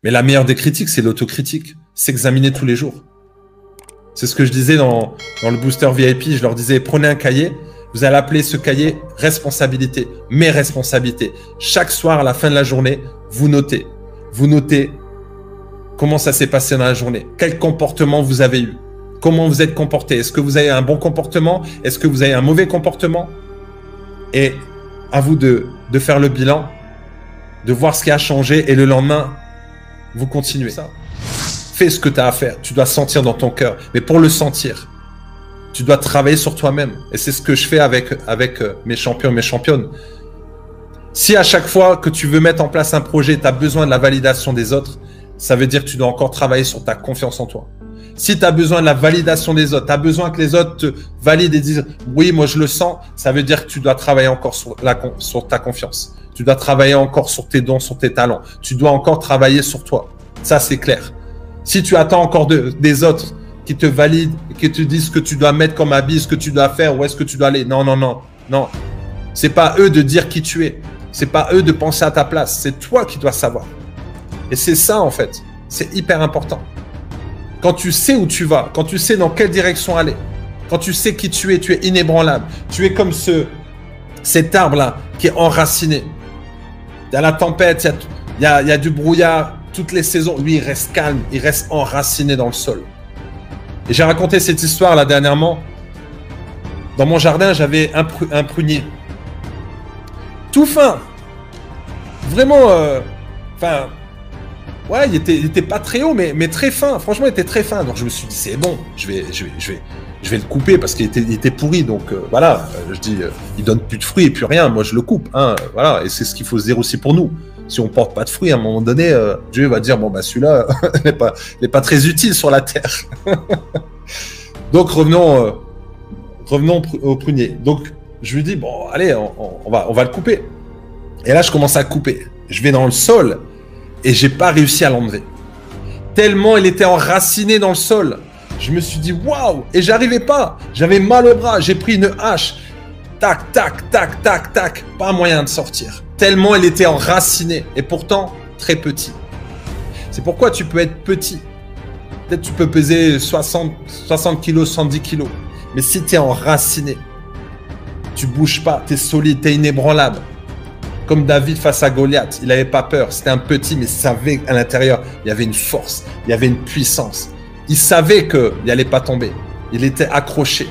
Mais la meilleure des critiques, c'est l'autocritique. S'examiner tous les jours. C'est ce que je disais dans le booster VIP. Je leur disais, prenez un cahier. Vous allez appeler ce cahier responsabilité. Mes responsabilités. Chaque soir, à la fin de la journée, vous notez. Vous notez comment ça s'est passé dans la journée. Quel comportement vous avez eu. Comment vous êtes comporté. Est-ce que vous avez un bon comportement? Est-ce que vous avez un mauvais comportement? Et à vous de faire le bilan, de voir ce qui a changé et le lendemain, vous continuez. Fais ce que tu as à faire. Tu dois sentir dans ton cœur. Mais pour le sentir, tu dois travailler sur toi-même. Et c'est ce que je fais avec mes champions, mes championnes. Si à chaque fois que tu veux mettre en place un projet, tu as besoin de la validation des autres, ça veut dire que tu dois encore travailler sur ta confiance en toi. Si tu as besoin de la validation des autres, tu as besoin que les autres te valident et disent « oui, moi je le sens », ça veut dire que tu dois travailler encore sur ta confiance. Tu dois travailler encore sur tes dons, sur tes talents. Tu dois encore travailler sur toi. Ça, c'est clair. Si tu attends encore des autres qui te valident, qui te disent ce que tu dois mettre comme habit, ce que tu dois faire, où est-ce que tu dois aller. Non, non, non, non. C'est pas eux de dire qui tu es. C'est pas eux de penser à ta place. C'est toi qui dois savoir. Et c'est ça, en fait. C'est hyper important. Quand tu sais où tu vas, quand tu sais dans quelle direction aller, quand tu sais qui tu es inébranlable. Tu es comme cet arbre-là qui est enraciné. Il y a la tempête, il y a du brouillard, toutes les saisons. Lui, il reste calme, il reste enraciné dans le sol. Et j'ai raconté cette histoire là dernièrement. Dans mon jardin, j'avais un prunier. Tout fin. Vraiment, ouais, il était pas très haut, mais très fin. Franchement, il était très fin. Donc je me suis dit, c'est bon, je vais le couper parce qu'il était pourri. Donc voilà, je dis, il donne plus de fruits et plus rien. Moi, je le coupe. Hein, voilà, et c'est ce qu'il faut se dire aussi pour nous. Si on porte pas de fruits, à un moment donné, Dieu va dire, bon bah celui-là, il n'est pas très utile sur la terre. Donc revenons au prunier. Donc je lui dis, bon allez, on va le couper. Et là, je commence à couper. Je vais dans le sol et j'ai pas réussi à l'enlever. Tellement il était enraciné dans le sol. Je me suis dit, waouh! Et j'arrivais pas. J'avais mal au bras. J'ai pris une hache. Tac, tac, tac, tac, tac. Pas moyen de sortir. Tellement il était enraciné. Et pourtant, très petit. C'est pourquoi tu peux être petit. Peut-être tu peux peser 60 kilos, 110 kilos. Mais si tu es enraciné, tu bouges pas, tu es solide, tu es inébranlable. Comme David face à Goliath, il n'avait pas peur. C'était un petit, mais il savait à l'intérieur, il y avait une force, il y avait une puissance. Il savait qu'il n'allait pas tomber. Il était accroché.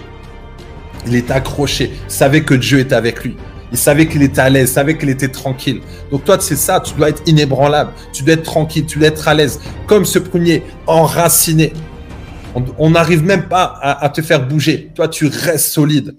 Il était accroché. Il savait que Dieu était avec lui. Il savait qu'il était à l'aise, il savait qu'il était tranquille. Donc toi, c'est ça, tu dois être inébranlable. Tu dois être tranquille, tu dois être à l'aise. Comme ce prunier, enraciné. On n'arrive même pas à te faire bouger. Toi, tu restes solide.